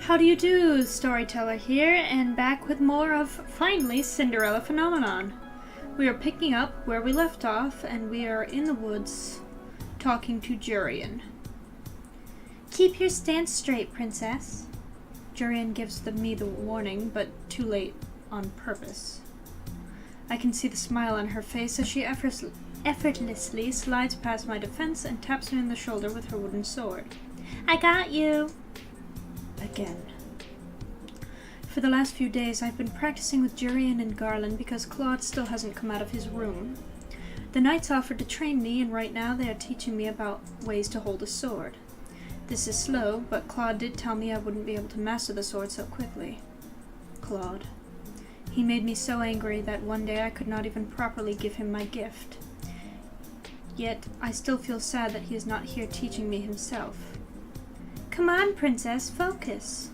How do you do, Storyteller here, and back with more of, finally, Cinderella Phenomenon. We are picking up where we left off, and we are in the woods, talking to Jurian. Keep your stance straight, princess. Jurian gives me the warning, but too late on purpose. I can see the smile on her face as she effortlessly slides past my defense and taps me on the shoulder with her wooden sword. I got you! Again. For the last few days, I've been practicing with Jurian and Garland because Klaude still hasn't come out of his room. The knights offered to train me, and right now they are teaching me about ways to hold a sword. This is slow, but Klaude did tell me I wouldn't be able to master the sword so quickly. Klaude. He made me so angry that one day I could not even properly give him my gift. Yet, I still feel sad that he is not here teaching me himself. Come on, princess, focus.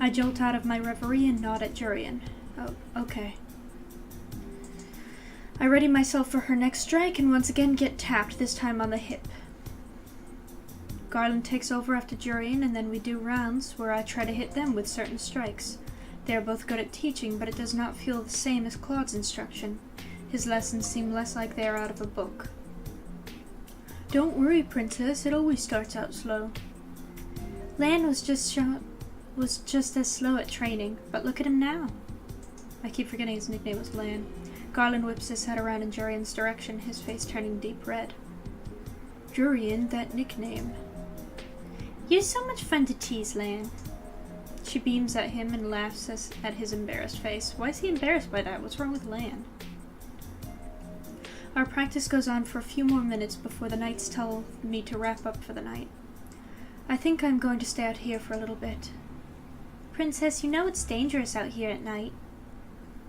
I jolt out of my reverie and nod at Jurian. Oh, okay. I ready myself for her next strike and once again get tapped, this time on the hip. Garland takes over after Jurian, and then we do rounds where I try to hit them with certain strikes. They are both good at teaching, but it does not feel the same as Claude's instruction. His lessons seem less like they are out of a book. Don't worry, princess, it always starts out slow. Lan was just as slow at training, but look at him now. I keep forgetting his nickname was Lan. Garland whips his head around in Jurian's direction, his face turning deep red. Jurian, that nickname. You're so much fun to tease, Lan. She beams at him and laughs at his embarrassed face. Why is he embarrassed by that? What's wrong with Lan? Our practice goes on for a few more minutes before the knights tell me to wrap up for the night. I think I'm going to stay out here for a little bit. Princess, you know it's dangerous out here at night.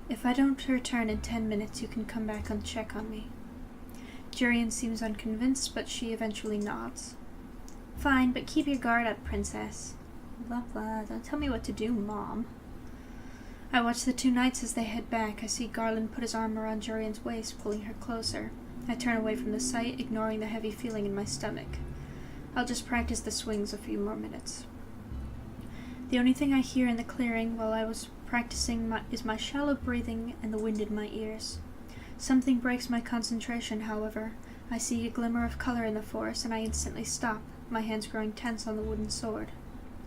If I don't return in 10 minutes, you can come back and check on me. Jurian seems unconvinced, but she eventually nods. Fine, but keep your guard up, princess. Blah blah, don't tell me what to do, Mom. I watch the two knights as they head back. I see Garland put his arm around Jurian's waist, pulling her closer. I turn away from the sight, ignoring the heavy feeling in my stomach. I'll just practice the swings a few more minutes. The only thing I hear in the clearing while I was practicing is my shallow breathing and the wind in my ears. Something breaks my concentration, however. I see a glimmer of color in the forest, and I instantly stop, my hands growing tense on the wooden sword.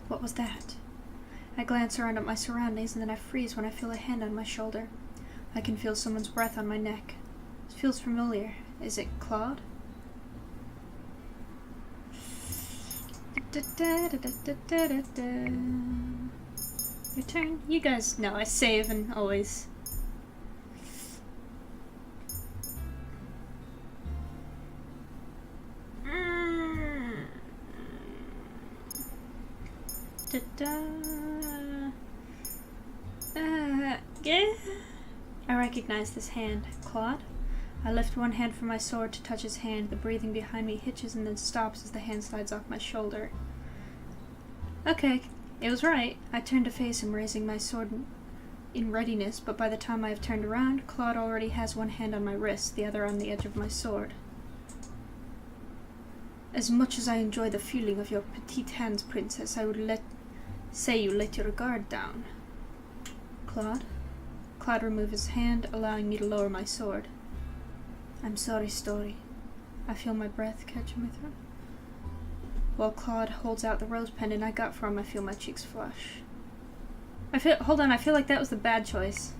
What was that? I glance around at my surroundings, and then I freeze when I feel a hand on my shoulder. I can feel someone's breath on my neck. It feels familiar. Is it Klaude? Your turn. You guys know I save and always... Yeah. I recognize this hand. Klaude? I lift one hand from my sword to touch his hand. The breathing behind me hitches and then stops as the hand slides off my shoulder. Okay, it was right. I turn to face him, raising my sword in readiness, but by the time I have turned around, Klaude already has one hand on my wrist, the other on the edge of my sword. As much as I enjoy the feeling of your petite hands, princess, I would say you let your guard down. Klaude? Klaude removes his hand, allowing me to lower my sword. I'm sorry, Story. I feel my breath catch in my throat. While Klaude holds out the rose pendant I got for him, I feel my cheeks flush. Hold on, I feel like that was the bad choice.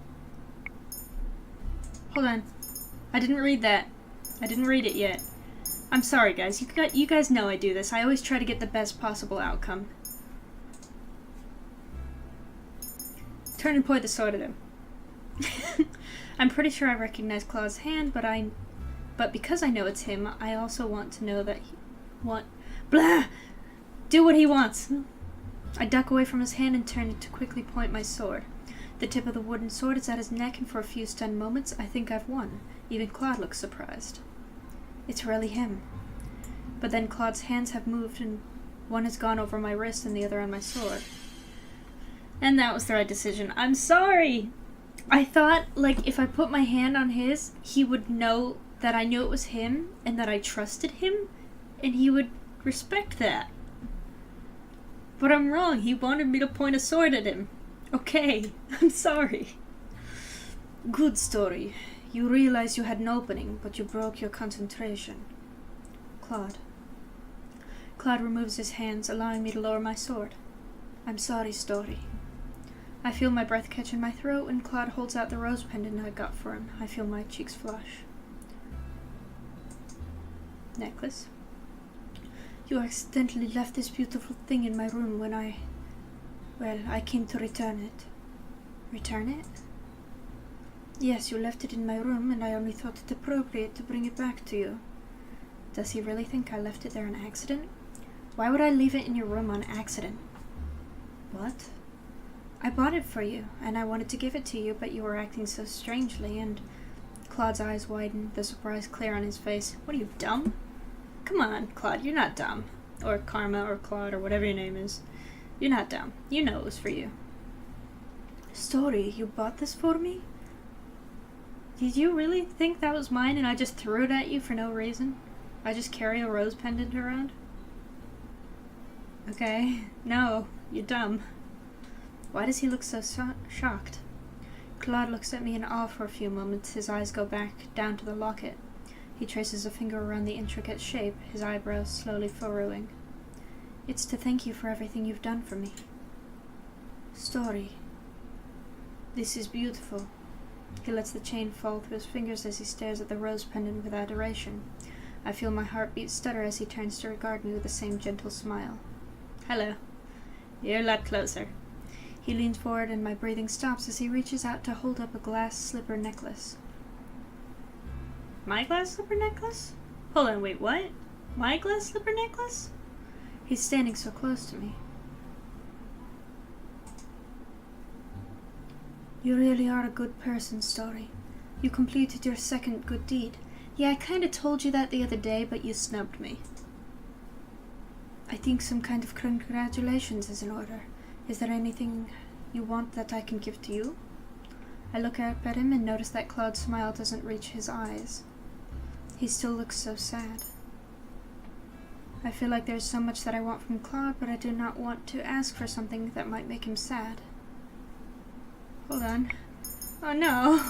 Hold on. I didn't read that. I didn't read it yet. I'm sorry, guys. You guys know I do this. I always try to get the best possible outcome. Turn and point the sword at him. I'm pretty sure I recognize Klaude's hand, but because I know it's him, I also want to know that blah! Do what he wants! I duck away from his hand and turn to quickly point my sword. The tip of the wooden sword is at his neck, and for a few stunned moments, I think I've won. Even Klaude looks surprised. It's really him. But then Klaude's hands have moved, and one has gone over my wrist and the other on my sword. And that was the right decision. I'm sorry! I thought, like, if I put my hand on his, he would know that I knew it was him, and that I trusted him, and he would respect that. But I'm wrong. He wanted me to point a sword at him. Okay, I'm sorry. Good story. You realize you had an opening, but you broke your concentration. Klaude. Klaude removes his hands, allowing me to lower my sword. I'm sorry, story. I feel my breath catch in my throat, and Klaude holds out the rose pendant I got for him. I feel my cheeks flush. Necklace. You accidentally left this beautiful thing in my room when I came to return it. Return it? Yes, you left it in my room, and I only thought it appropriate to bring it back to you. Does he really think I left it there on accident? Why would I leave it in your room on accident? What? I bought it for you, and I wanted to give it to you, but you were acting so strangely, and... Claude's eyes widen, the surprise clear on his face. What are you, dumb? Come on, Klaude, you're not dumb. Or Karma, or Klaude, or whatever your name is. You're not dumb. You know it was for you. Story, you bought this for me? Did you really think that was mine and I just threw it at you for no reason? I just carry a rose pendant around? Okay. No, you're dumb. Why does he look so shocked? Klaude looks at me in awe for a few moments. His eyes go back down to the locket. He traces a finger around the intricate shape, his eyebrows slowly furrowing. It's to thank you for everything you've done for me. Story. This is beautiful. He lets the chain fall through his fingers as he stares at the rose pendant with adoration. I feel my heartbeat stutter as he turns to regard me with the same gentle smile. Hello. You're a lot closer. He leans forward and my breathing stops as he reaches out to hold up a glass slipper necklace. My glass slipper necklace? Hold on, wait, what? My glass slipper necklace? He's standing so close to me. You really are a good person, Story. You completed your second good deed. Yeah, I kinda told you that the other day, but you snubbed me. I think some kind of congratulations is in order. Is there anything you want that I can give to you? I look up at him and notice that Klaude's smile doesn't reach his eyes. He still looks so sad. I feel like there's so much that I want from Klaude, but I do not want to ask for something that might make him sad. Hold on. Oh no.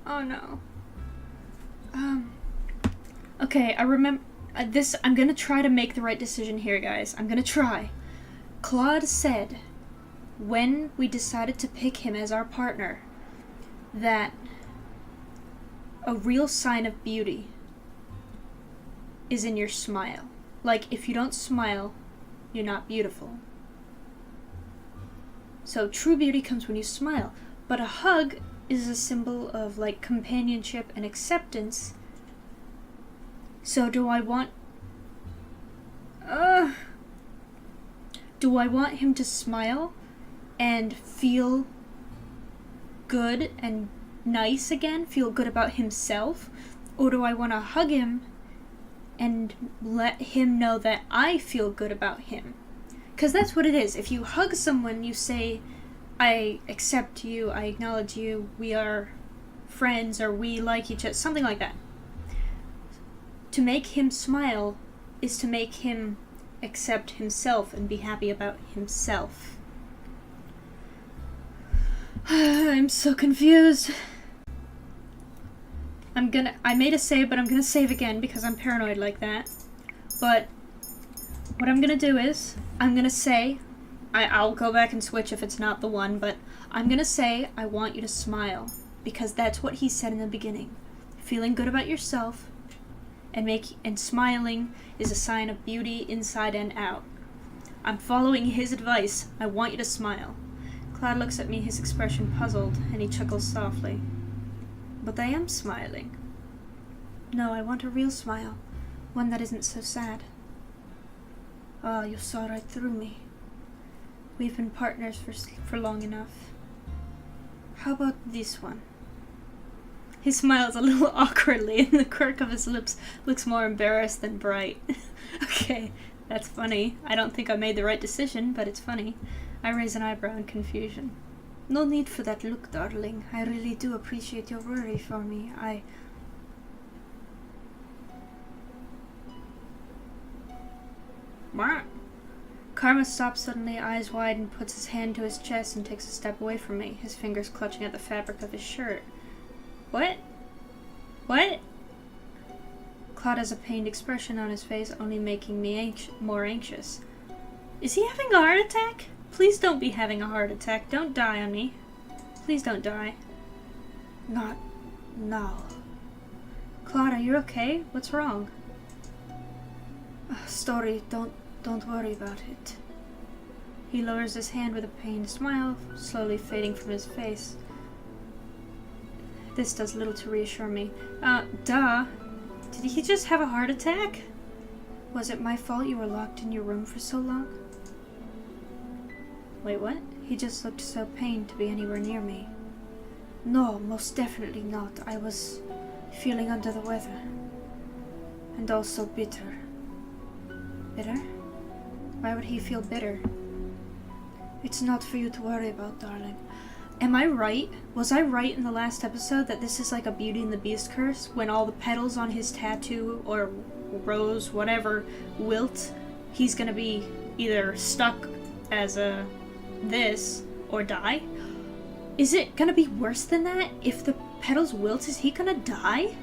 Oh no. Okay, I remember this. I'm gonna try to make the right decision here, guys. I'm gonna try. Klaude said, when we decided to pick him as our partner, that a real sign of beauty is in your smile. Like, if you don't smile, you're not beautiful. So true beauty comes when you smile. But a hug is a symbol of, like, companionship and acceptance. So do I want him to smile and feel good and nice again, feel good about himself? Or do I want to hug him and let him know that I feel good about him? Because that's what it is. If you hug someone, you say, I accept you, I acknowledge you, we are friends, or we like each other, something like that. To make him smile is to make him accept himself and be happy about himself. I'm so confused. I made a save, but I'm gonna save again because I'm paranoid like that. But what I'm gonna do is, I'm gonna say, I'll go back and switch if it's not the one, but I'm gonna say, I want you to smile. Because that's what he said in the beginning. Feeling good about yourself and smiling is a sign of beauty inside and out. I'm following his advice. I want you to smile. Klaude looks at me, his expression puzzled, and he chuckles softly. But I am smiling. No, I want a real smile. One that isn't so sad. Ah, you saw right through me. We've been partners for long enough. How about this one? He smiles a little awkwardly, and the quirk of his lips looks more embarrassed than bright. Okay, that's funny. I don't think I made the right decision, but it's funny. I raise an eyebrow in confusion. No need for that look, darling. I really do appreciate your worry for me. What? Karma stops suddenly, eyes wide, and puts his hand to his chest and takes a step away from me, his fingers clutching at the fabric of his shirt. What? What? Klaude has a pained expression on his face, only making me more anxious. Is he having a heart attack? Please don't be having a heart attack. Don't die on me. Please don't die. Not now. Klaude, are you okay? What's wrong? Story, don't worry about it. He lowers his hand with a pained smile, slowly fading from his face. This does little to reassure me. Duh. Did he just have a heart attack? Was it my fault you were locked in your room for so long? Wait, what? He just looked so pained to be anywhere near me. No, most definitely not. I was feeling under the weather. And also bitter. Bitter? Why would he feel bitter? It's not for you to worry about, darling. Am I right? Was I right in the last episode that this is like a Beauty and the Beast curse? When all the petals on his tattoo, or rose, whatever, wilt, he's gonna be either stuck as a this, or die? Is it gonna be worse than that? If the petals wilt, is he gonna die?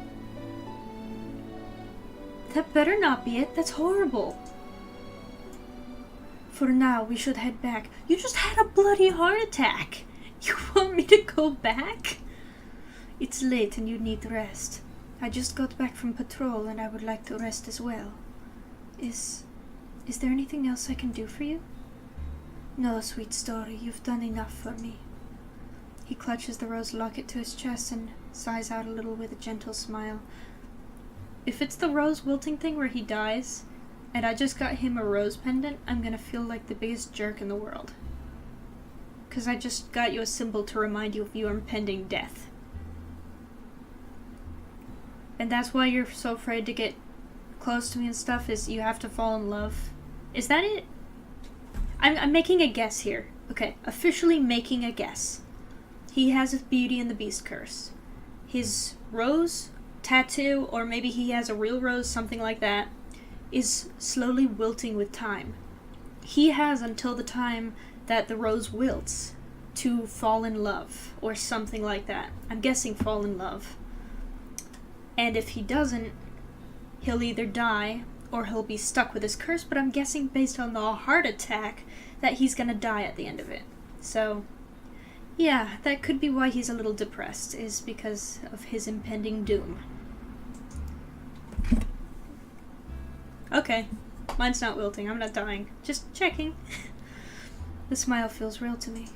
That better not be it. That's horrible. For now, we should head back. You just had a bloody heart attack. You want me to go back? It's late and you need rest. I just got back from patrol and I would like to rest as well. Is there anything else I can do for you? No, sweet story. You've done enough for me. He clutches the rose locket to his chest and sighs out a little with a gentle smile. If it's the rose wilting thing where he dies, and I just got him a rose pendant, I'm gonna feel like the biggest jerk in the world. 'Cause I just got you a symbol to remind you of your impending death. And that's why you're so afraid to get close to me and stuff, is you have to fall in love. Is that it? I'm making a guess here. Okay, officially making a guess. He has a Beauty and the Beast curse. His rose tattoo, or maybe he has a real rose, something like that, is slowly wilting with time. He has until the time that the rose wilts to fall in love, or something like that. I'm guessing fall in love. And if he doesn't, he'll either die or he'll be stuck with his curse, but I'm guessing based on the heart attack that he's gonna die at the end of it. So, yeah, that could be why he's a little depressed, is because of his impending doom. Okay, mine's not wilting, I'm not dying. Just checking. The smile feels real to me.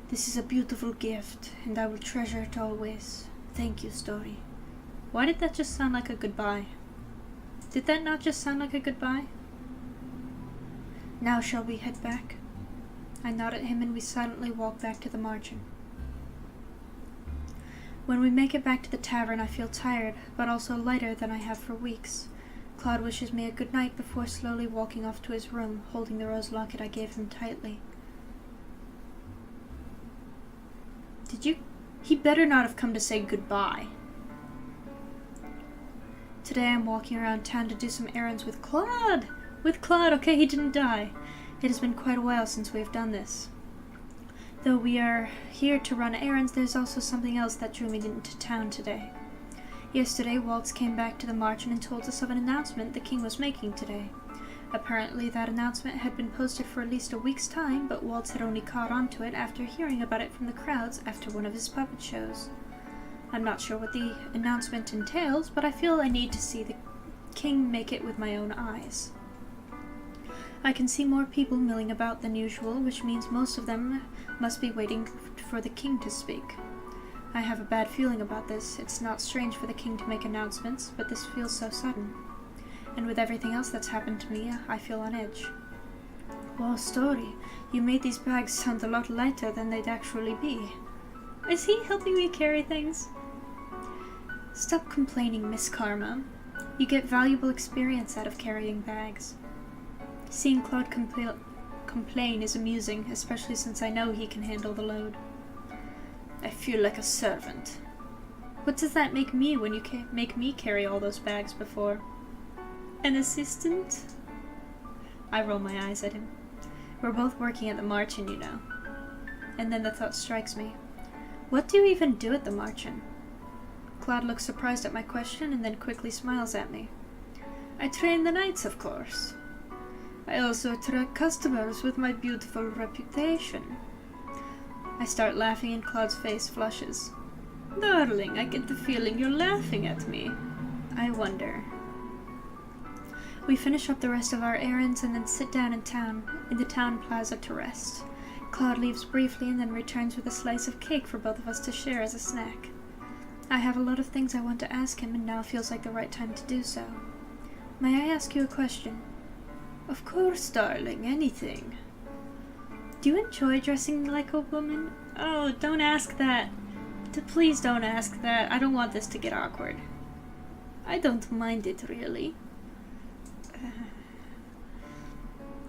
This is a beautiful gift, and I will treasure it always. Thank you, Story. Why did that just sound like a goodbye? Did that not just sound like a goodbye? Now shall we head back? I nod at him and we silently walk back to the Marchen. When we make it back to the tavern, I feel tired, but also lighter than I have for weeks. Klaude wishes me a good night before slowly walking off to his room, holding the rose locket I gave him tightly. He better not have come to say goodbye. Today I'm walking around town to do some errands with Klaude! With Klaude, okay, he didn't die. It has been quite a while since we've done this. Though we are here to run errands, there's also something else that drew me into town today. Yesterday, Waltz came back to the Marchen and told us of an announcement the king was making today. Apparently, that announcement had been posted for at least a week's time, but Waltz had only caught on to it after hearing about it from the crowds after one of his puppet shows. I'm not sure what the announcement entails, but I feel I need to see the king make it with my own eyes. I can see more people milling about than usual, which means most of them must be waiting for the king to speak. I have a bad feeling about this. It's not strange for the king to make announcements, but this feels so sudden. And with everything else that's happened to me, I feel on edge. Wow, Story, you made these bags sound a lot lighter than they'd actually be. Is he helping me carry things? Stop complaining, Miss Karma. You get valuable experience out of carrying bags. Seeing Klaude complain is amusing, especially since I know he can handle the load. I feel like a servant. What does that make me when you make me carry all those bags before? An assistant? I roll my eyes at him. We're both working at the Marchen, you know. And then the thought strikes me. What do you even do at the Marchen? Klaude looks surprised at my question and then quickly smiles at me. I train the knights, of course. I also attract customers with my beautiful reputation. I start laughing and Klaude's face flushes. Darling, I get the feeling you're laughing at me. I wonder. We finish up the rest of our errands and then sit down in the town plaza to rest. Klaude leaves briefly and then returns with a slice of cake for both of us to share as a snack. I have a lot of things I want to ask him and now feels like the right time to do so. May I ask you a question? Of course, darling, anything. Do you enjoy dressing like a woman? Oh, don't ask that. Please don't ask that. I don't want this to get awkward. I don't mind it, really.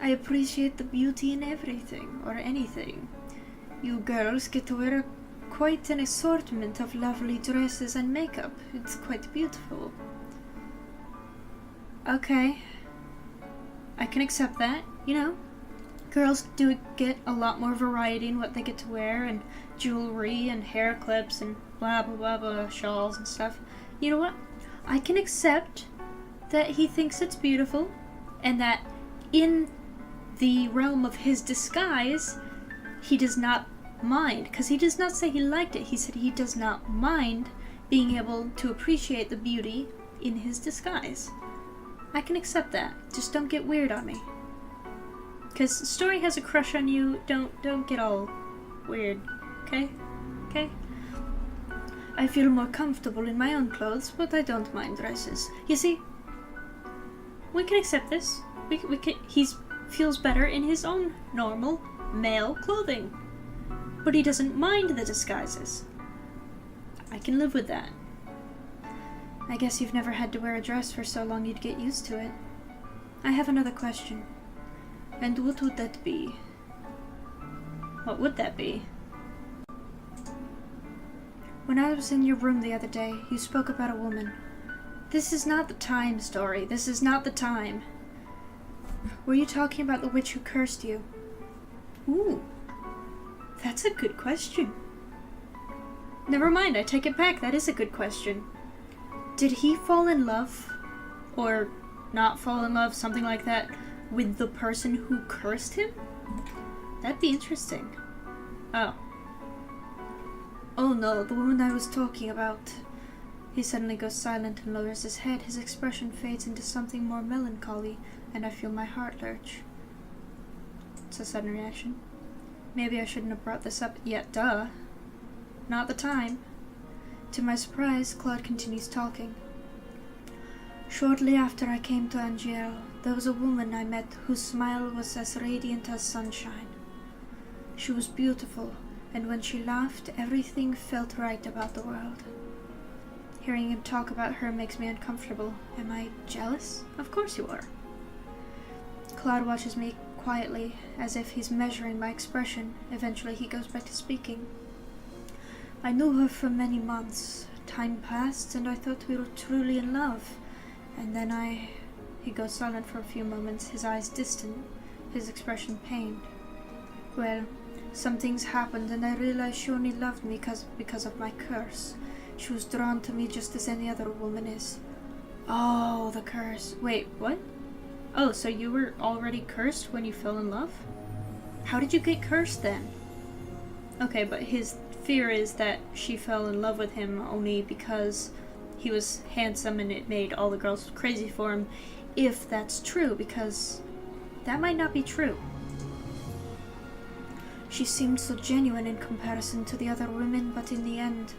I appreciate the beauty in everything, or anything. You girls get to wear quite an assortment of lovely dresses and makeup. It's quite beautiful. Okay. I can accept that, you know. Girls do get a lot more variety in what they get to wear, and jewelry, and hair clips, and blah blah blah blah, shawls and stuff. You know what? I can accept that he thinks it's beautiful, and that in the realm of his disguise, he does not mind, because he does not say he liked it. He said he does not mind being able to appreciate the beauty in his disguise. I can accept that. Just don't get weird on me. Because Story has a crush on you. Don't get all weird. Okay? Okay? I feel more comfortable in my own clothes, but I don't mind dresses. You see, we can accept this. We can, feels better in his own normal male clothing. But he doesn't mind the disguises. I can live with that. I guess you've never had to wear a dress for so long you'd get used to it. I have another question. And what would that be? What would that be? When I was in your room the other day, you spoke about a woman. This is not the time, Story. This is not the time. Were you talking about the witch who cursed you? Ooh. That's a good question. Never mind, I take it back. That is a good question. Did he fall in love, or not fall in love, something like that, with the person who cursed him? That'd be interesting. Oh. Oh no, the woman I was talking about. He suddenly goes silent and lowers his head. His expression fades into something more melancholy, and I feel my heart lurch. It's a sudden reaction. Maybe I shouldn't have brought this up yet, duh. Not the time. To my surprise, Klaude continues talking. Shortly after I came to Angielle, there was a woman I met whose smile was as radiant as sunshine. She was beautiful, and when she laughed, everything felt right about the world. Hearing him talk about her makes me uncomfortable. Am I jealous? Of course you are. Klaude watches me quietly, as if he's measuring my expression. Eventually he goes back to speaking. I knew her for many months. Time passed, and I thought we were truly in love. And then He goes silent for a few moments, his eyes distant, his expression pained. Well, some things happened, and I realized she only loved me because of my curse. She was drawn to me just as any other woman is. Oh, the curse. Wait, what? Oh, so you were already cursed when you fell in love? How did you get cursed then? Okay, but his fear is that she fell in love with him only because he was handsome and it made all the girls crazy for him. If that's true, because that might not be true. She seemed so genuine in comparison to the other women, but in the end,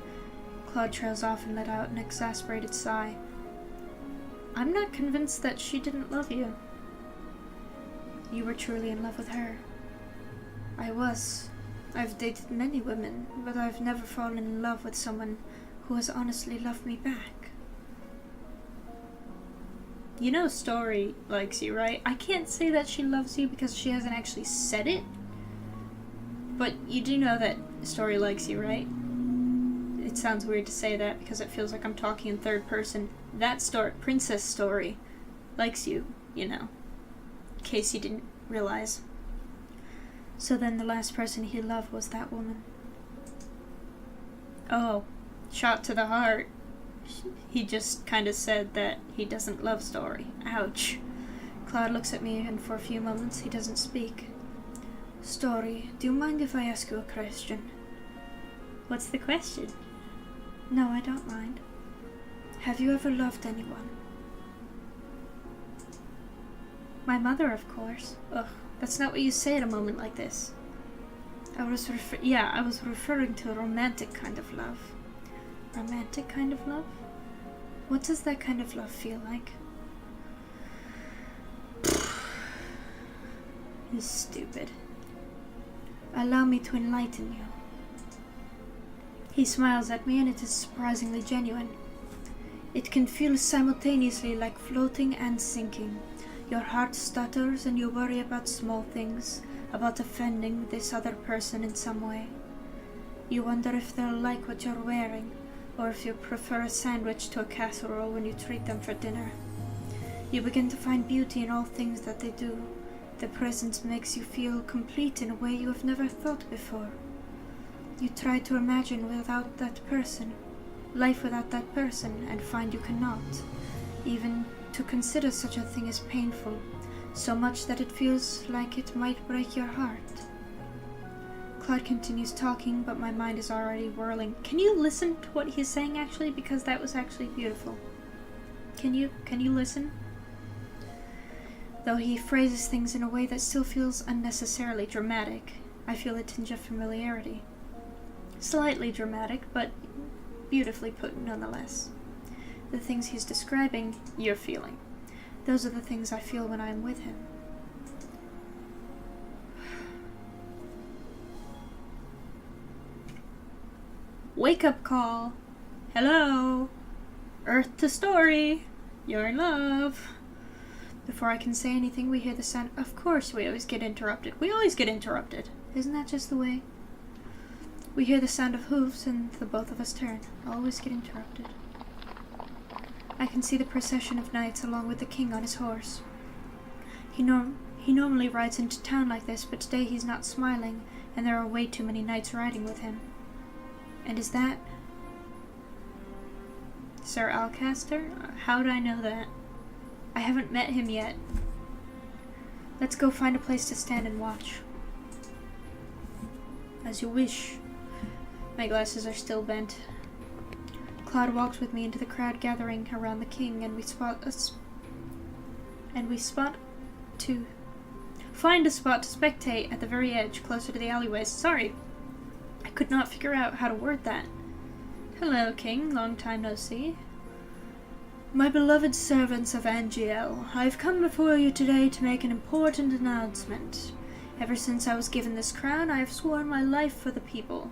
Klaude trails off and let out an exasperated sigh. I'm not convinced that she didn't love you. You were truly in love with her. I was. I've dated many women, but I've never fallen in love with someone who has honestly loved me back. You know Story likes you, right? I can't say that she loves you because she hasn't actually said it. But you do know that Story likes you, right? It sounds weird to say that because it feels like I'm talking in third person. That Princess Story, likes you, you know. in case you didn't realize. So then the last person he loved was that woman. Oh, shot to the heart. He just kind of said that he doesn't love Story. Ouch. Klaude looks at me, and for a few moments he doesn't speak. Story, do you mind if I ask you a question? What's the question? No, I don't mind. Have you ever loved anyone? My mother, of course. Ugh, that's not what you say at a moment like this. I was referring to a romantic kind of love. Romantic kind of love? What does that kind of love feel like? You're stupid. Allow me to enlighten you. He smiles at me, and it is surprisingly genuine. It can feel simultaneously like floating and sinking. Your heart stutters and you worry about small things, about offending this other person in some way. You wonder if they'll like what you're wearing, or if you prefer a sandwich to a casserole when you treat them for dinner. You begin to find beauty in all things that they do. Their presence makes you feel complete in a way you have never thought before. You try to imagine without that person, life without that person, and find you cannot. Even to consider such a thing is painful, so much that it feels like it might break your heart. Klaude continues talking, but my mind is already whirling. Can you listen to what he's saying actually? Because that was actually beautiful. Can you listen? Though he phrases things in a way that still feels unnecessarily dramatic, I feel a tinge of familiarity. Slightly dramatic, but beautifully put nonetheless. The things he's describing, you're feeling. Those are the things I feel when I'm with him. Wake up call. Hello. Earth to Story. You're in love. Before I can say anything, we hear the sound. Of course we always get interrupted. We always get interrupted. Isn't that just the way? We hear the sound of hooves, and the both of us turn. Always get interrupted. I can see the procession of knights along with the king on his horse. He normally rides into town like this, but today he's not smiling, and there are way too many knights riding with him. And is that Sir Alcaster? How'd I know that? I haven't met him yet. Let's go find a place to stand and watch. As you wish. My glasses are still bent. Klaude walks with me into the crowd gathering around the king, and we find a spot to spectate at the very edge, closer to the alleyways. Sorry, I could not figure out how to word that. Hello, king. Long time no see. My beloved servants of Angielle, I have come before you today to make an important announcement. Ever since I was given this crown, I have sworn my life for the people,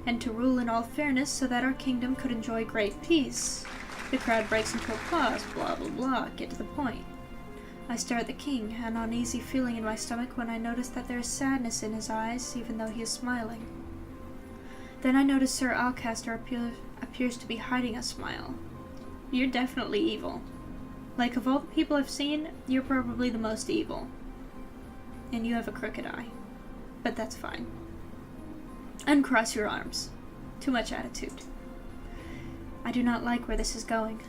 and to rule in all fairness so that our kingdom could enjoy great peace. The crowd breaks into applause, blah blah blah, get to the point. I stare at the king, an uneasy feeling in my stomach when I notice that there is sadness in his eyes, even though he is smiling. Then I notice Sir Alcaster appears to be hiding a smile. You're definitely evil. Like, of all the people I've seen, you're probably the most evil. And you have a crooked eye. But that's fine. Uncross your arms. Too much attitude. I do not like where this is going.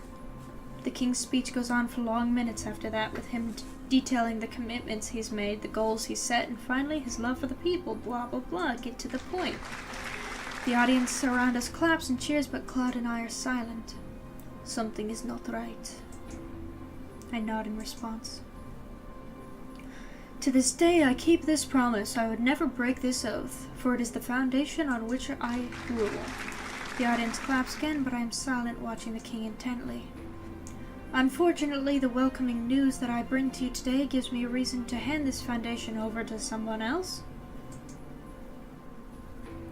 The king's speech goes on for long minutes after that, with him detailing the commitments he's made, the goals he's set, and finally his love for the people, blah blah blah, get to the point. The audience around us claps and cheers, but Klaude and I are silent. Something is not right. I nod in response. To this day I keep this promise. I would never break this oath, for it is the foundation on which I rule. The audience claps again, but I am silent, watching the king intently. Unfortunately, the welcoming news that I bring to you today gives me a reason to hand this foundation over to someone else.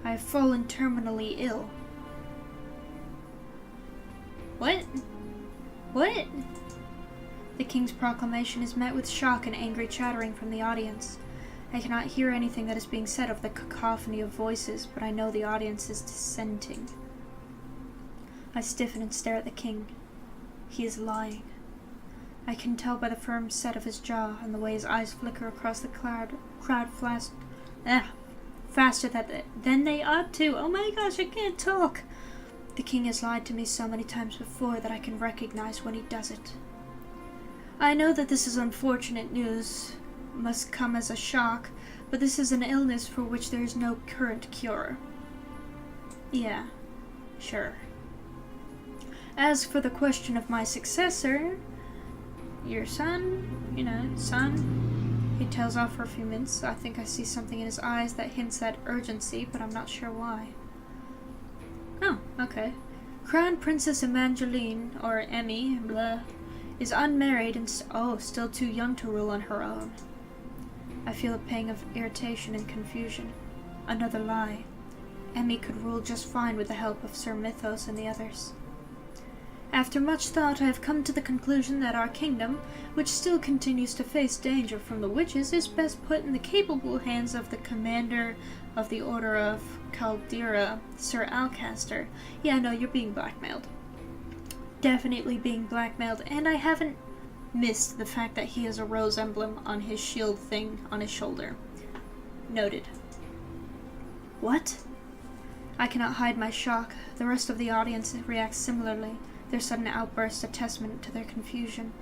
I have fallen terminally ill. What? What? The king's proclamation is met with shock and angry chattering from the audience. I cannot hear anything that is being said of the cacophony of voices, but I know the audience is dissenting. I stiffen and stare at the king. He is lying. I can tell by the firm set of his jaw and the way his eyes flicker across the crowd faster than they ought to. Oh my gosh, I can't talk. The king has lied to me so many times before that I can recognize when he does it. I know that this is unfortunate news, must come as a shock, but this is an illness for which there is no current cure. Yeah, sure. As for the question of my successor, your son, he tails off for a few minutes. I think I see something in his eyes that hints at urgency, but I'm not sure why. Oh, okay. Crown Princess Evangeline, or Emmy, is unmarried and still too young to rule on her own. I feel a pang of irritation and confusion. Another lie. Emmy could rule just fine with the help of Sir Mythos and the others. After much thought, I have come to the conclusion that our kingdom, which still continues to face danger from the witches, is best put in the capable hands of the commander of the Order of Caldera, Sir Alcaster. Yeah, no, you're being blackmailed. Definitely being blackmailed, and I haven't missed the fact that he has a rose emblem on his shield thing on his shoulder. Noted. What? I cannot hide my shock. The rest of the audience reacts similarly. Their sudden outburst a testament to their confusion.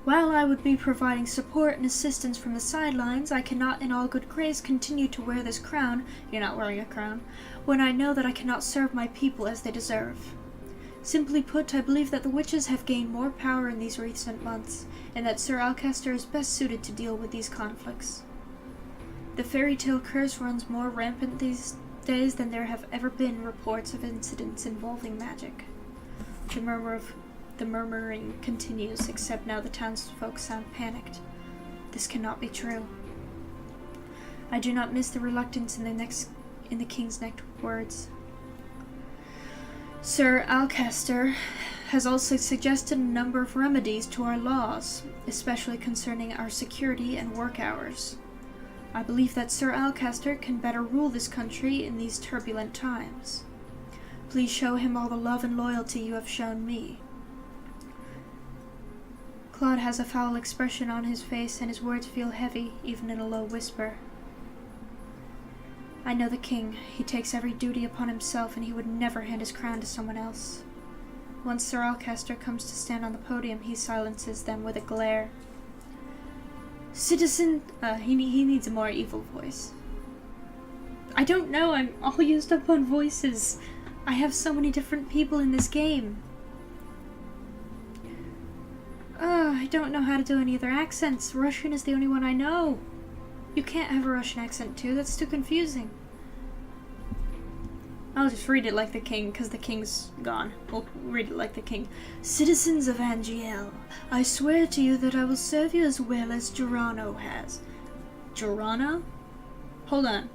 While I would be providing support and assistance from the sidelines, I cannot in all good grace continue to wear this crown — you're not wearing a crown — when I know that I cannot serve my people as they deserve. Simply put, I believe that the witches have gained more power in these recent months, and that Sir Alcaster is best suited to deal with these conflicts. The fairy tale curse runs more rampant these days than there have ever been reports of incidents involving magic. The murmuring continues, except now the townsfolk sound panicked. This cannot be true. I do not miss the reluctance in the king's next words. Sir Alcaster has also suggested a number of remedies to our laws, especially concerning our security and work hours. I believe that Sir Alcaster can better rule this country in these turbulent times. Please show him all the love and loyalty you have shown me. Klaude has a foul expression on his face, and his words feel heavy, even in a low whisper. I know the king. He takes every duty upon himself, and he would never hand his crown to someone else. Once Sir Alcaster comes to stand on the podium, he silences them with a glare. Citizen... he needs a more evil voice. I don't know, I'm all used up on voices. I have so many different people in this game. I don't know how to do any other accents. Russian is the only one I know. You can't have a Russian accent too, that's too confusing. I'll just read it like the king, because the king's gone. We'll read it like the king. Citizens of Angielle, I swear to you that I will serve you as well as Girano has. Girano? Hold on.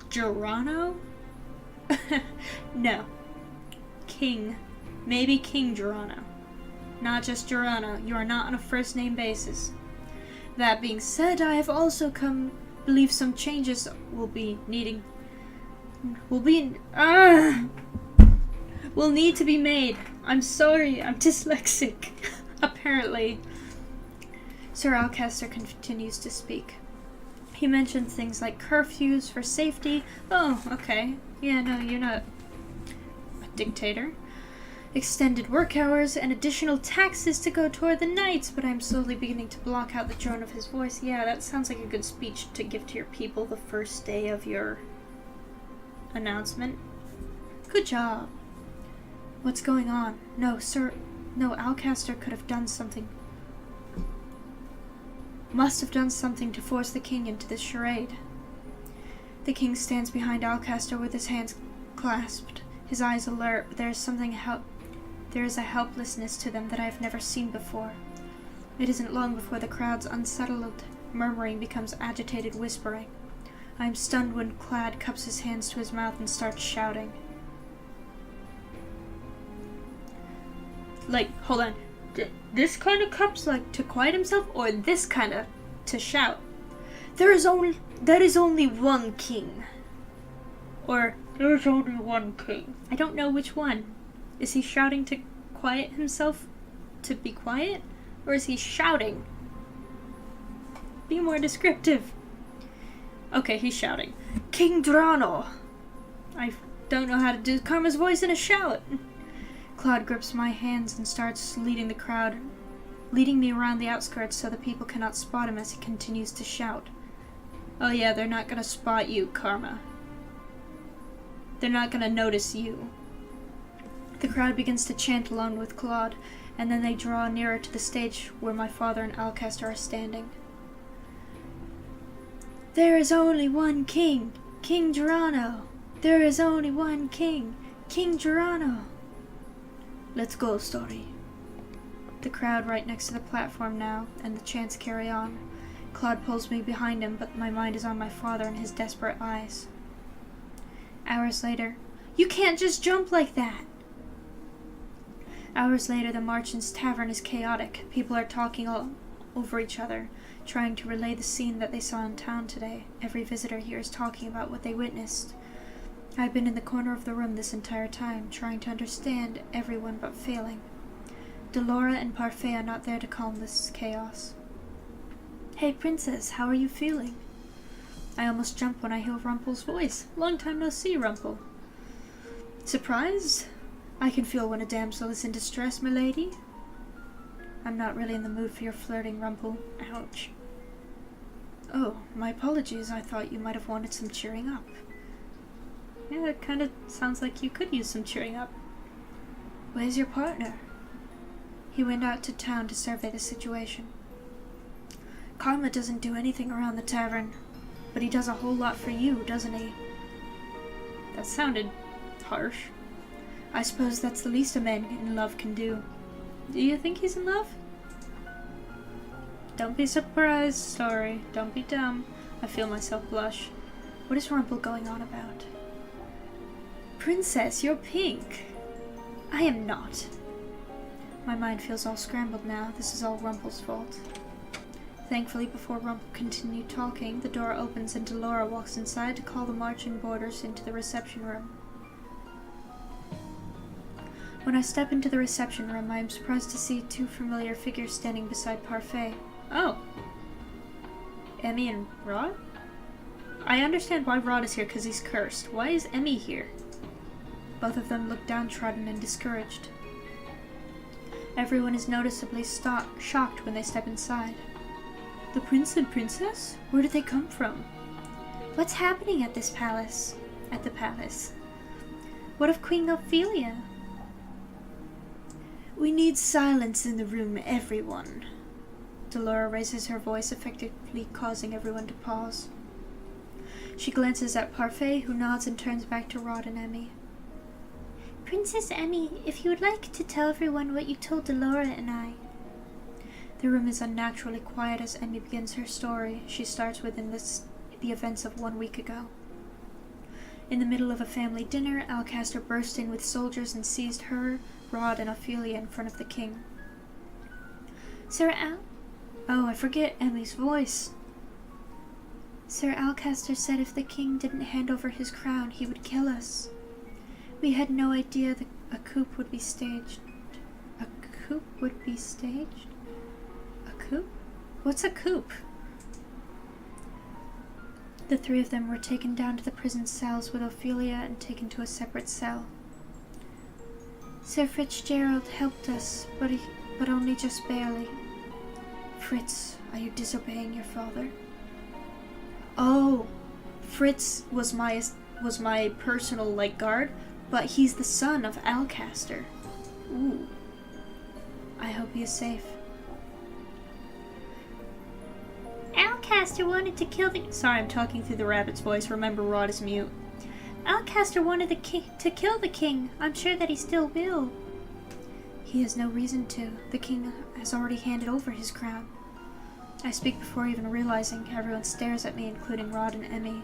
Girano? No. King. Maybe King Girano. Not just Girano. You are not on a first name basis. That being said, I have also believe some changes will need to be made. I'm sorry, I'm dyslexic. Apparently. Sir Alcaster continues to speak. He mentions things like curfews for safety. Oh, okay. Yeah, no, you're not a dictator. Extended work hours and additional taxes to go toward the knights, but I'm slowly beginning to block out the drone of his voice. Yeah, that sounds like a good speech to give to your people the first day of your announcement. Good job. What's going on? No, Alcaster could have done something. Must have done something to force the king into this charade. The king stands behind Alcaster with his hands clasped, his eyes alert, but there is a helplessness to them that I have never seen before. It isn't long before the crowd's unsettled murmuring becomes agitated whispering. I am stunned when Klaude cups his hands to his mouth and starts shouting. Like, hold on. This kind of cups, like, to quiet himself, or this kind of to shout? There is only one king. Or, there's only one king. I don't know which one. Is he shouting to quiet himself to be quiet? Or is he shouting? Be more descriptive. Okay, he's shouting. King Drano! I don't know how to do Karma's voice in a shout. Klaude grips my hands and starts leading the crowd, leading me around the outskirts so the people cannot spot him as he continues to shout. Oh yeah, they're not gonna spot you, Karma. They're not gonna notice you. The crowd begins to chant along with Klaude, and then they draw nearer to the stage where my father and Alcaster are standing. There is only one king, King Drano. There is only one king, King Drano. Let's go, story. The crowd right next to the platform now, and the chants carry on. Klaude pulls me behind him, but my mind is on my father and his desperate eyes. Hours later, you can't just jump like that! Hours later, the Marchen's tavern is chaotic. People are talking all over each other, trying to relay the scene that they saw in town today. Every visitor here is talking about what they witnessed. I've been in the corner of the room this entire time, trying to understand everyone but failing. Delora and Parfait are not there to calm this chaos. Hey, princess, how are you feeling? I almost jump when I hear Rumpel's voice. Long time no see, Rumpel. Surprised? I can feel when a damsel is in distress, milady. I'm not really in the mood for your flirting, Rumpel. Ouch. Oh, my apologies. I thought you might have wanted some cheering up. Yeah, it kind of sounds like you could use some cheering up. Where's your partner? He went out to town to survey the situation. Karma doesn't do anything around the tavern, but he does a whole lot for you, doesn't he? That sounded harsh. I suppose that's the least a man in love can do. Do you think he's in love? Don't be surprised, story. Don't be dumb. I feel myself blush. What is Rumpel going on about? Princess, you're pink. I am not. My mind feels all scrambled now. This is all Rumpel's fault. Thankfully, before Rumpel continued talking, the door opens and Delora walks inside to call the Marchen boarders into the reception room. When I step into the reception room, I am surprised to see two familiar figures standing beside Parfait. Oh! Emmy and Rod? I understand why Rod is here because he's cursed. Why is Emmy here? Both of them look downtrodden and discouraged. Everyone is noticeably shocked when they step inside. The prince and princess? Where did they come from? What's happening at this palace? At the palace? What of Queen Ophelia? We need silence in the room, everyone. Delora raises her voice, effectively causing everyone to pause. She glances at Parfait, who nods and turns back to Rod and Emmy. Princess Emmy, if you would like to tell everyone what you told Delora and I. The room is unnaturally quiet as Emmy begins her story. She starts within the events of 1 week ago. In the middle of a family dinner, Alcaster burst in with soldiers and seized her, Rod, and Ophelia in front of the king. Oh, I forget Emmy's voice. Sir Alcaster said if the king didn't hand over his crown, he would kill us. We had no idea that a coup would be staged. A coup would be staged? A coup? What's a coup? The three of them were taken down to the prison cells with Ophelia and taken to a separate cell. Sir Fitzgerald helped us, but only just barely. Fritz, are you disobeying your father? Oh, Fritz was my personal, guard, but he's the son of Alcaster. Ooh. I hope he is safe. Alcaster wanted to kill the... Sorry, I'm talking through the rabbit's voice. Remember, Rod is mute. Alcaster wanted to kill the king. I'm sure that he still will. He has no reason to. The king has already handed over his crown. I speak before even realizing. Everyone stares at me, including Rod and Emmy.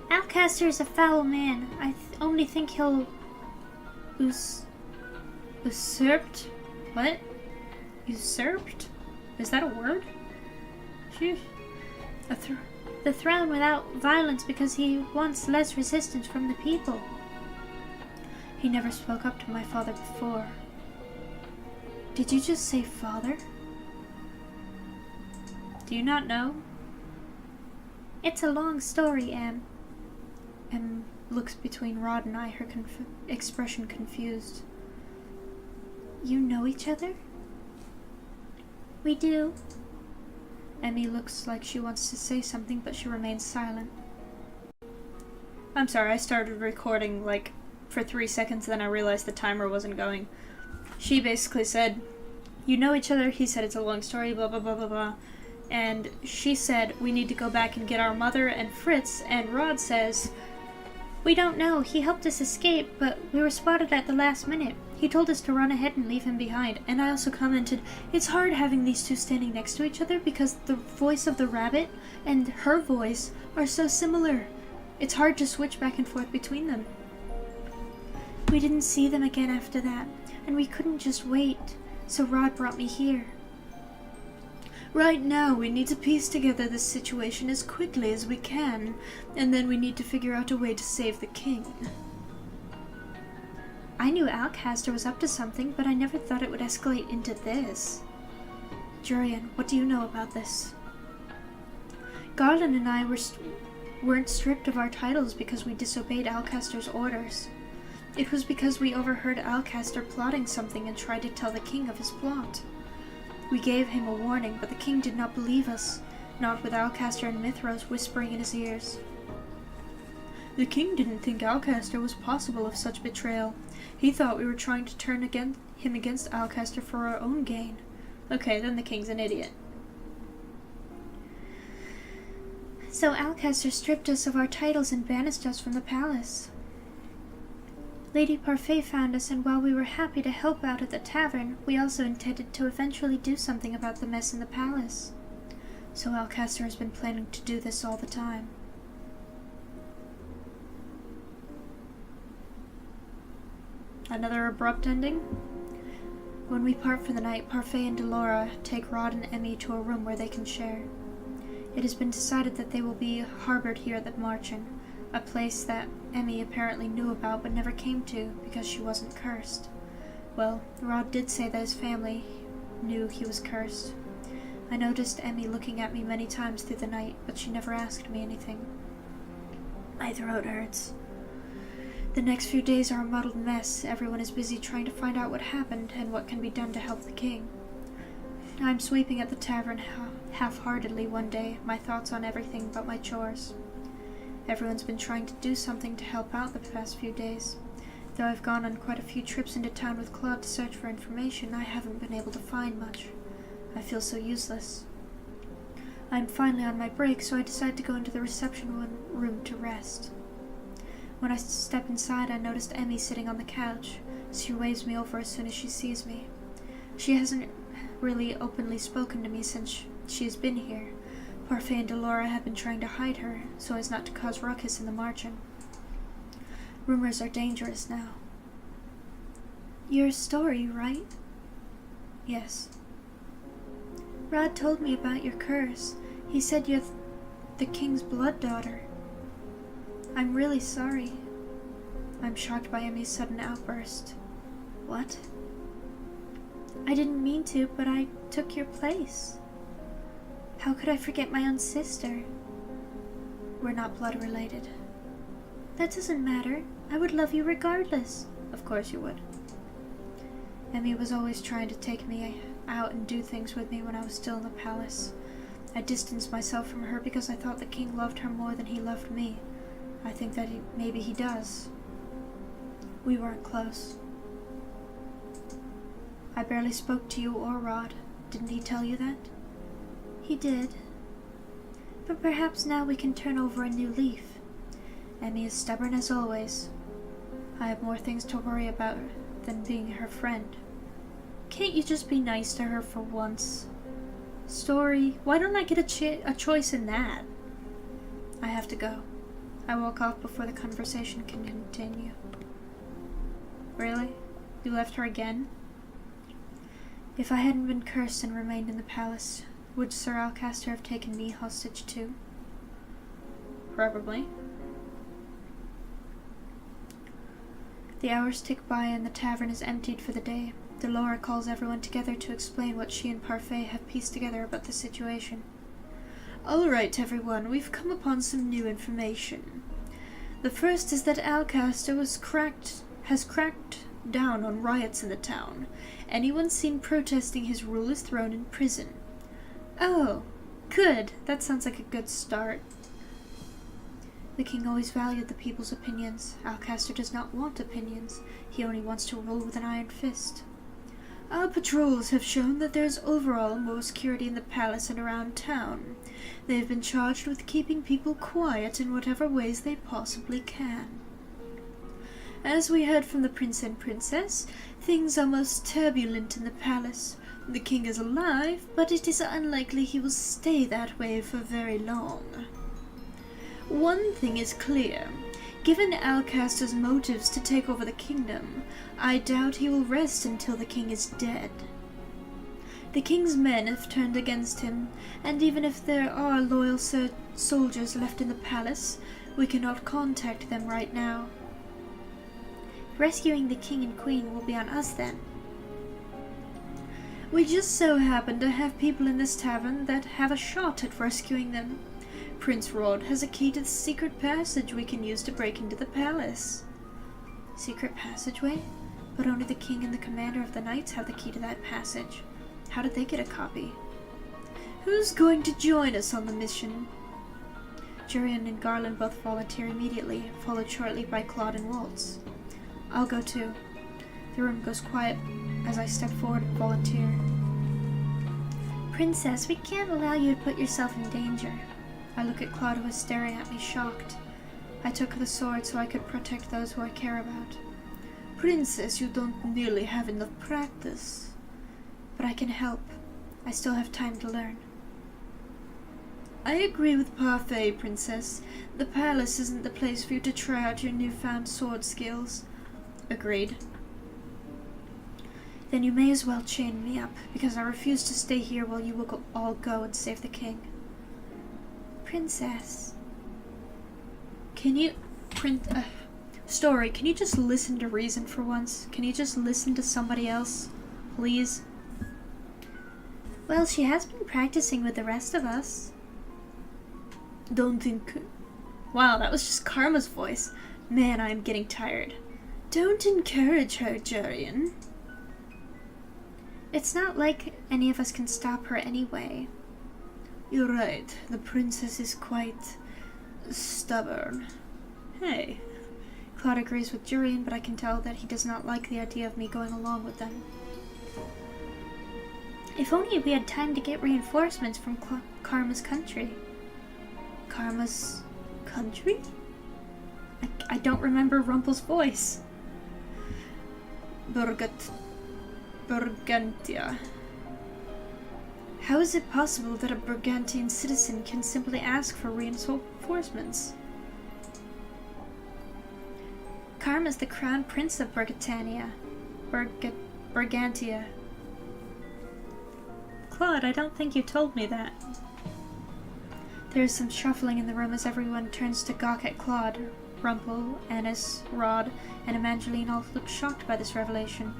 Alcaster is a foul man. I only think he'll... usurped? What? Usurped? Is that a word? Phew. The throne without violence because he wants less resistance from the people. He never spoke up to my father before. Did you just say father? Do you not know? It's a long story, Em. Em looks between Rod and I, her expression confused. You know each other? We do. Emmy looks like she wants to say something, but she remains silent. I'm sorry, I started recording like for 3 seconds, then I realized the timer wasn't going. She basically said, you know each other? He said it's a long story, blah blah blah blah blah. And she said, we need to go back and get our mother and Fritz, and Rod says, we don't know. He helped us escape, but we were spotted at the last minute. He told us to run ahead and leave him behind. And I also commented, it's hard having these two standing next to each other because the voice of the rabbit and her voice are so similar. It's hard to switch back and forth between them. We didn't see them again after that, and we couldn't just wait, so Rod brought me here. Right now, we need to piece together this situation as quickly as we can, and then we need to figure out a way to save the king. I knew Alcaster was up to something, but I never thought it would escalate into this. Jurian, what do you know about this? Garland and I weren't stripped of our titles because we disobeyed Alcaster's orders. It was because we overheard Alcaster plotting something and tried to tell the king of his plot. We gave him a warning, but the king did not believe us, not with Alcaster and Mithros whispering in his ears. The king didn't think Alcaster was possible of such betrayal. He thought we were trying to turn him against Alcaster for our own gain. Okay, then the king's an idiot. So Alcaster stripped us of our titles and banished us from the palace. Lady Parfait found us, and while we were happy to help out at the tavern, we also intended to eventually do something about the mess in the palace. So Alcaster has been planning to do this all the time. Another abrupt ending? When we part for the night, Parfait and Delora take Rod and Emmy to a room where they can share. It has been decided that they will be harbored here at the Marchen, a place that Emmy apparently knew about but never came to because she wasn't cursed. Well, Rod did say that his family knew he was cursed. I noticed Emmy looking at me many times through the night, but she never asked me anything. My throat hurts. The next few days are a muddled mess. Everyone is busy trying to find out what happened and what can be done to help the king. I'm sweeping at the tavern half-heartedly one day, my thoughts on everything but my chores. Everyone's been trying to do something to help out the past few days. Though I've gone on quite a few trips into town with Klaude to search for information, I haven't been able to find much. I feel so useless. I'm finally on my break, so I decide to go into the reception room to rest. When I step inside, I noticed Emmy sitting on the couch. She waves me over as soon as she sees me. She hasn't really openly spoken to me since she has been here. Parfait and Delora have been trying to hide her, so as not to cause ruckus in the Marchen. Rumors are dangerous now. Your story, right? Yes. Rod told me about your curse. He said you're the king's blood daughter. I'm really sorry. I'm shocked by Emmy's sudden outburst. What? I didn't mean to, but I took your place. How could I forget my own sister? We're not blood related. That doesn't matter. I would love you regardless. Of course you would. Emmy was always trying to take me out and do things with me when I was still in the palace. I distanced myself from her because I thought the king loved her more than he loved me. I think that maybe he does. We weren't close. I barely spoke to you or Rod. Didn't he tell you that? He did. But perhaps now we can turn over a new leaf. Emmy is stubborn as always. I have more things to worry about than being her friend. Can't you just be nice to her for once? Story, why don't I get a choice in that? I have to go. I walk off before the conversation can continue. Really? You left her again? If I hadn't been cursed and remained in the palace, would Sir Alcaster have taken me hostage too? Probably. The hours tick by and the tavern is emptied for the day. Delora calls everyone together to explain what she and Parfait have pieced together about the situation. All right, everyone, we've come upon some new information. The first is that Alcaster has cracked down on riots in the town. Anyone seen protesting his rule is thrown in prison. Oh, good. That sounds like a good start. The king always valued the people's opinions. Alcaster does not want opinions. He only wants to rule with an iron fist. Our patrols have shown that there is overall more security in the palace and around town. They have been charged with keeping people quiet in whatever ways they possibly can. As we heard from the prince and princess, things are most turbulent in the palace. The king is alive, but it is unlikely he will stay that way for very long. One thing is clear. Given Alcaster's motives to take over the kingdom, I doubt he will rest until the king is dead. The king's men have turned against him, and even if there are loyal soldiers left in the palace, we cannot contact them right now. Rescuing the king and queen will be on us then. We just so happen to have people in this tavern that have a shot at rescuing them. Prince Rod has a key to the secret passage we can use to break into the palace. Secret passageway? But only the king and the commander of the knights have the key to that passage. How did they get a copy? Who's going to join us on the mission? Jurian and Garland both volunteer immediately, followed shortly by Klaude and Waltz. I'll go too. The room goes quiet as I step forward and volunteer. Princess, we can't allow you to put yourself in danger. I look at Klaude, who is staring at me, shocked. I took the sword so I could protect those who I care about. Princess, you don't nearly have enough practice. But I can help. I still have time to learn. I agree with Parfait, Princess. The palace isn't the place for you to try out your newfound sword skills. Agreed. Then you may as well chain me up, because I refuse to stay here while you will all go and save the king. Princess. Can you... Story, can you just listen to reason for once? Can you just listen to somebody else? Please? Well, she has been practicing with the rest of us. Don't think... Wow, that was just Karma's voice. Man, I am getting tired. Don't encourage her, Jurian. It's not like any of us can stop her anyway. You're right. The princess is quite stubborn. Hey. Klaude agrees with Jurian, but I can tell that he does not like the idea of me going along with them. If only we had time to get reinforcements from Karma's country. Karma's country? I don't remember Rumpel's voice. Burgantia. How is it possible that a Burgantian citizen can simply ask for reinforcements? Karma's the crown prince of Burgantia. Klaude, I don't think you told me that. There is some shuffling in the room as everyone turns to gawk at Klaude. Rumpel, Annis, Rod, and Evangeline all look shocked by this revelation.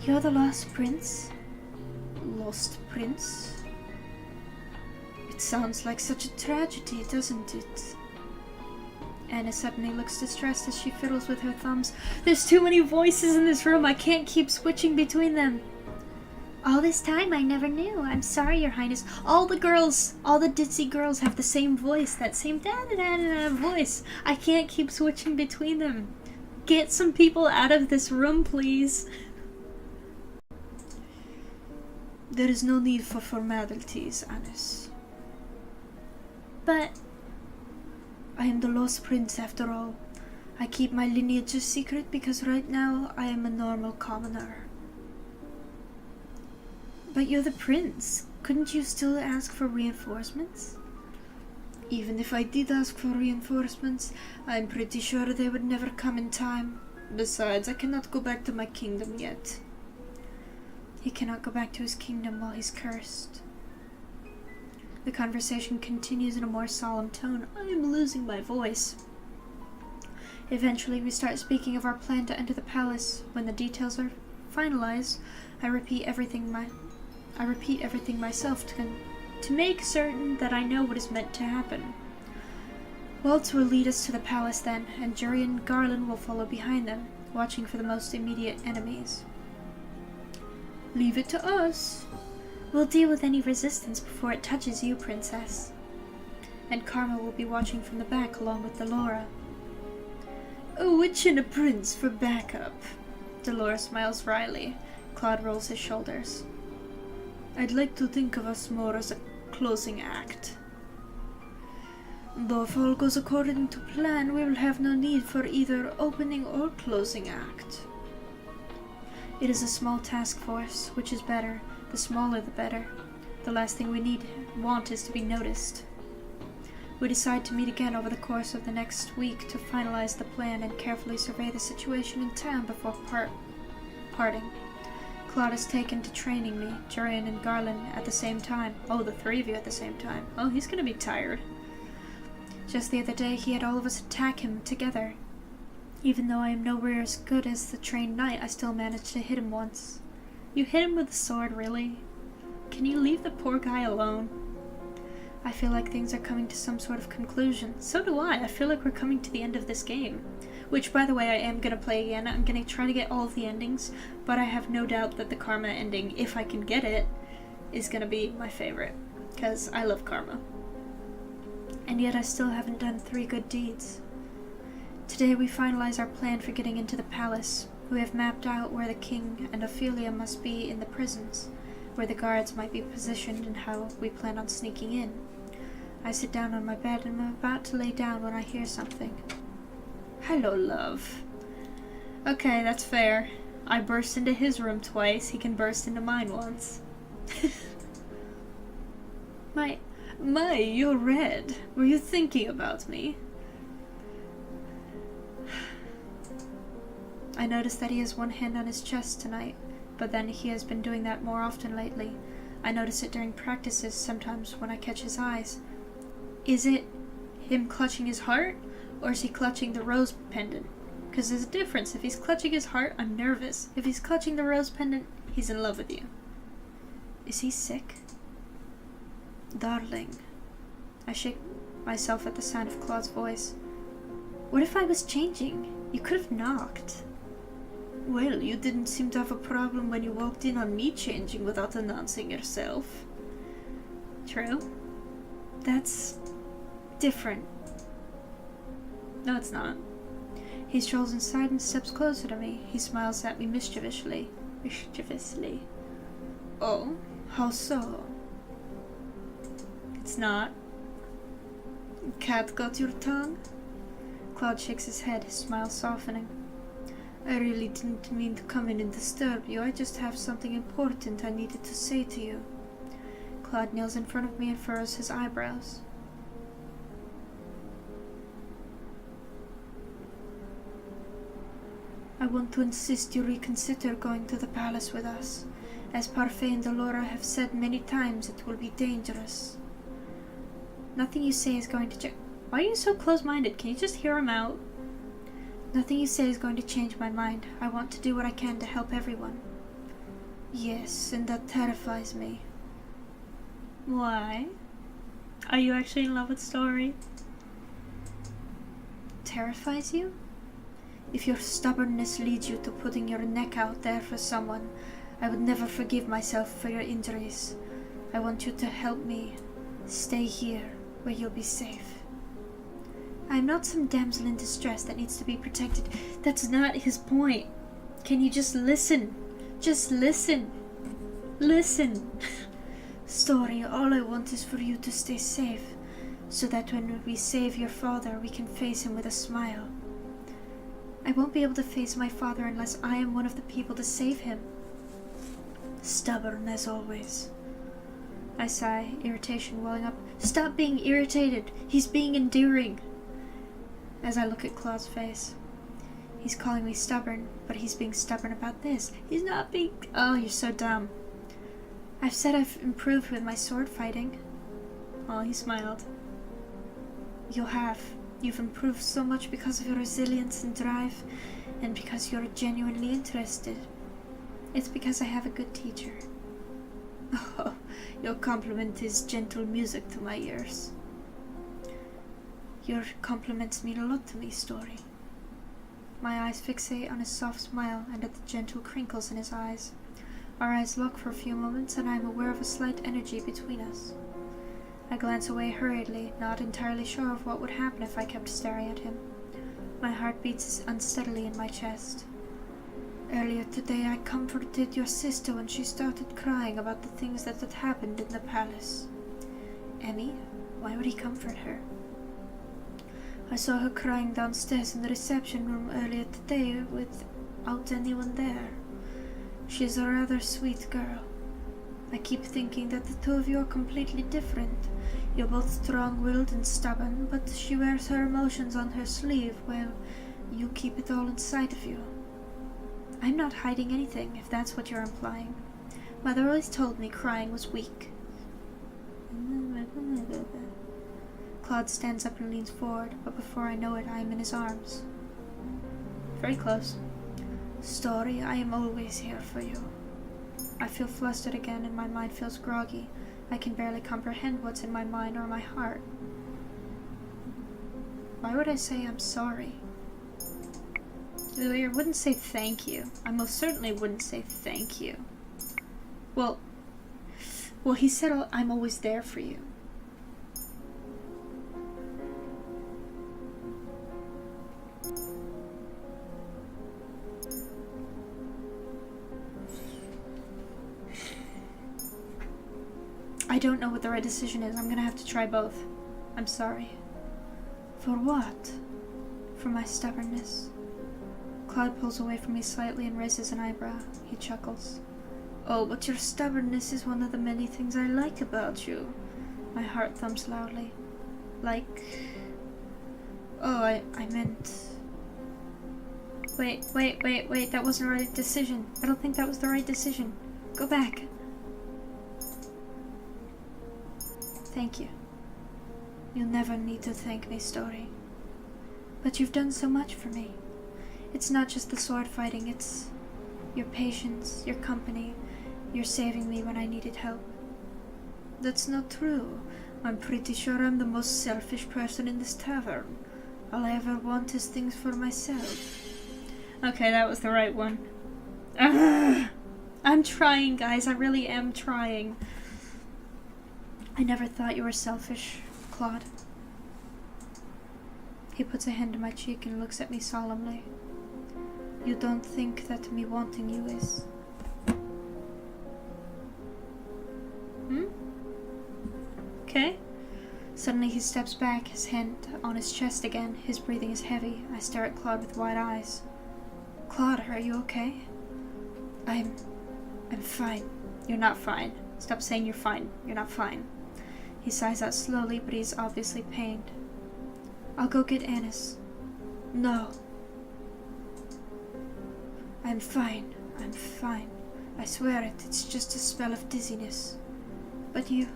You're the lost prince? Lost prince? It sounds like such a tragedy, doesn't it? Anna suddenly looks distressed as she fiddles with her thumbs. There's too many voices in this room. I can't keep switching between them. All this time I never knew. I'm sorry, Your Highness. All the ditzy girls have the same voice. That same da-da-da-da voice. I can't keep switching between them. Get some people out of this room, please. There is no need for formalities, Annis. But... I am the lost prince after all. I keep my lineage a secret because right now I am a normal commoner. But you're the prince. Couldn't you still ask for reinforcements? Even if I did ask for reinforcements, I'm pretty sure they would never come in time. Besides, I cannot go back to my kingdom yet. He cannot go back to his kingdom while he's cursed. The conversation continues in a more solemn tone. I am losing my voice. Eventually, we start speaking of our plan to enter the palace. When the details are finalized, I repeat everything myself to make certain that I know what is meant to happen. Waltz will lead us to the palace then, and Jurian and Garland will follow behind them, watching for the most immediate enemies. Leave it to us. We'll deal with any resistance before it touches you, Princess. And Karma will be watching from the back along with Delora. A witch and a prince for backup. Delora smiles wryly. Klaude rolls his shoulders. I'd like to think of us more as a closing act. Though if all goes according to plan, we will have no need for either opening or closing act. It is a small task force, which is better. The smaller the better. The last thing we want is to be noticed. We decide to meet again over the course of the next week to finalize the plan and carefully survey the situation in town before parting. Klaude is taken to training me, Jurian and Garland at the same time. Oh, the three of you at the same time. Oh, he's gonna be tired. Just the other day, he had all of us attack him together. Even though I am nowhere as good as the trained knight, I still managed to hit him once. You hit him with a sword, really? Can you leave the poor guy alone? I feel like things are coming to some sort of conclusion. So do I. I feel like we're coming to the end of this game. Which, by the way, I am going to play again. I'm going to try to get all of the endings, but I have no doubt that the Karma ending, if I can get it, is going to be my favorite. Because I love Karma. And yet I still haven't done 3 good deeds. Today we finalize our plan for getting into the palace. We have mapped out where the king and Ophelia must be in the prisons, where the guards might be positioned, and how we plan on sneaking in. I sit down on my bed and I'm about to lay down when I hear something. Hello, love. Okay, that's fair. I burst into his room twice, he can burst into mine once. My, you're red. Were you thinking about me? I noticed that he has one hand on his chest tonight, but then he has been doing that more often lately. I notice it during practices sometimes when I catch his eyes. Is it him clutching his heart, or is he clutching the rose pendant? Because there's a difference. If he's clutching his heart, I'm nervous. If he's clutching the rose pendant, he's in love with you. Is he sick? Darling. I shake myself at the sound of Claude's voice. What if I was changing? You could have knocked. Well, you didn't seem to have a problem when you walked in on me changing without announcing yourself. True. That's different. No, it's not. He strolls inside and steps closer to me. He smiles at me mischievously. Oh, how so? It's not. Cat got your tongue? Klaude shakes his head, his smile softening. I really didn't mean to come in and disturb you. I just have something important I needed to say to you. Klaude kneels in front of me and furrows his eyebrows. I want to insist you reconsider going to the palace with us. As Parfait and Delora have said many times, it will be dangerous. Nothing you say is going to Why are you so close-minded? Can you just hear him out? Nothing you say is going to change my mind. I want to do what I can to help everyone. Yes, and that terrifies me. Why? Are you actually in love with Story? Terrifies you? If your stubbornness leads you to putting your neck out there for someone, I would never forgive myself for your injuries. I want you to help me. Stay here, where you'll be safe. I'm not some damsel in distress that needs to be protected. That's not his point. Can you just listen? Just listen. Listen. Story, all I want is for you to stay safe, so that when we save your father, we can face him with a smile. I won't be able to face my father unless I am one of the people to save him. Stubborn as always. I sigh, irritation welling up. Stop being irritated. He's being endearing. As I look at Klaude's face. He's calling me stubborn, but he's being stubborn about this. He's not being... Oh, you're so dumb. I've said I've improved with my sword fighting. Oh, he smiled. You'll have. You've improved so much because of your resilience and drive, and because you're genuinely interested. It's because I have a good teacher. Oh, your compliment is gentle music to my ears. Your compliments mean a lot to me, Story. My eyes fixate on his soft smile and at the gentle crinkles in his eyes. Our eyes lock for a few moments, and I am aware of a slight energy between us. I glance away hurriedly, not entirely sure of what would happen if I kept staring at him. My heart beats unsteadily in my chest. Earlier today I comforted your sister when she started crying about the things that had happened in the palace. Emmy? Why would he comfort her? I saw her crying downstairs in the reception room earlier today without anyone there. She is a rather sweet girl. I keep thinking that the two of you are completely different. You're both strong-willed and stubborn, but she wears her emotions on her sleeve while you keep it all inside of you. I'm not hiding anything, if that's what you're implying. Mother always told me crying was weak. Klaude stands up and leans forward, but before I know it, I am in his arms. Very close. Story, I am always here for you. I feel flustered again and my mind feels groggy. I can barely comprehend what's in my mind or my heart. Why would I say I'm sorry? I wouldn't say thank you. I most certainly wouldn't say thank you. Well, he said I'm always there for you. I don't know what the right decision is. I'm gonna have to try both. I'm sorry. For what? For my stubbornness. Klaude pulls away from me slightly and raises an eyebrow. He chuckles. Oh, but your stubbornness is one of the many things I like about you. My heart thumps loudly. Like... Oh, I meant... Wait, that wasn't the right decision. I don't think that was the right decision. Go back. Thank you. You'll never need to thank me, Story. But you've done so much for me. It's not just the sword fighting, it's your patience, your company, your saving me when I needed help. That's not true. I'm pretty sure I'm the most selfish person in this tavern. All I ever want is things for myself. Okay, that was the right one. I'm trying, guys. I really am trying. I never thought you were selfish, Klaude. He puts a hand to my cheek and looks at me solemnly. You don't think that me wanting you is? Okay. Suddenly he steps back, his hand on his chest again. His breathing is heavy. I stare at Klaude with wide eyes. Klaude, are you okay? I'm fine. You're not fine. Stop saying you're fine. You're not fine. He sighs out slowly, but he's obviously pained. I'll go get Annis. No. I'm fine. I'm fine. I swear it. It's just a spell of dizziness. But you...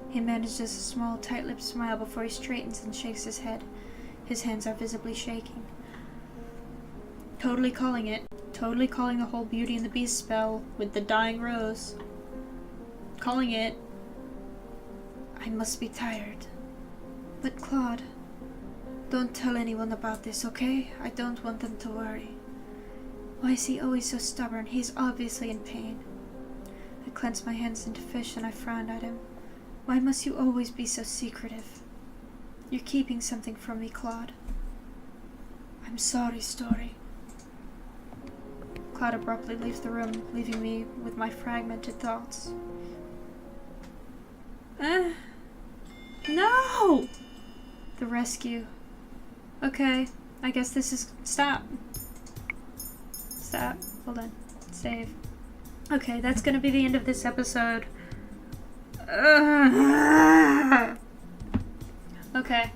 He manages a small, tight-lipped smile before he straightens and shakes his head. His hands are visibly shaking. Totally calling it. Totally calling the whole Beauty and the Beast spell with the dying rose. Calling it. I must be tired. But Klaude, don't tell anyone about this, okay? I don't want them to worry. Why is he always so stubborn? He's obviously in pain. I clench my hands into fish and I frown at him. Why must you always be so secretive? You're keeping something from me, Klaude. I'm sorry, Story. Klaude abruptly leaves the room, leaving me with my fragmented thoughts. No! The rescue. Okay, I guess this is... Stop. Stop. Hold on. Save. Okay, that's gonna be the end of this episode. Okay.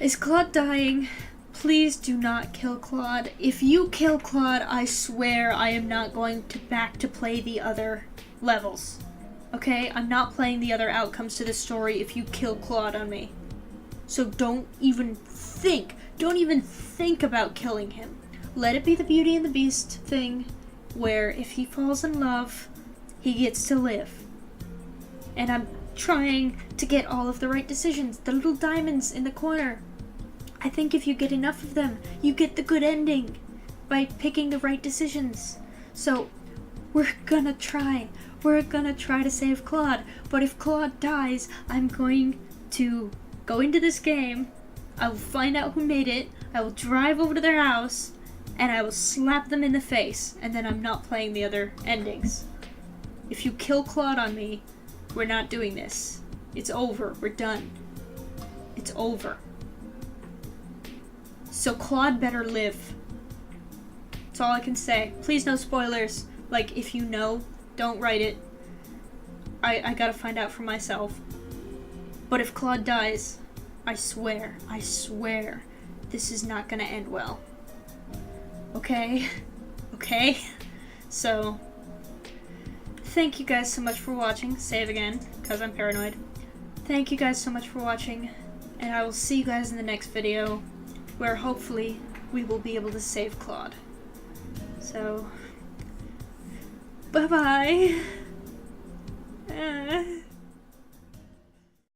Is Klaude dying? Please do not kill Klaude. If you kill Klaude, I swear I am not going back to play the other levels. Okay? I'm not playing the other outcomes to the story if you kill Klaude on me. So don't even think about killing him. Let it be the Beauty and the Beast thing, where if he falls in love, he gets to live. And I'm trying to get all of the right decisions, the little diamonds in the corner. I think if you get enough of them, you get the good ending by picking the right decisions. So we're gonna try to save Klaude. But if Klaude dies, I'm going to go into this game, I will find out who made it, I will drive over to their house, and I will slap them in the face, and then I'm not playing the other endings. If you kill Klaude on me, we're not doing this. It's over. We're done. It's over. So Klaude better live. That's all I can say. Please no spoilers. Like, if you know, don't write it. I gotta find out for myself. But if Klaude dies, I swear, this is not gonna end well. Okay? Okay? So, thank you guys so much for watching. Save again, because I'm paranoid. Thank you guys so much for watching, and I will see you guys in the next video, where hopefully we will be able to save Klaude. So, bye-bye.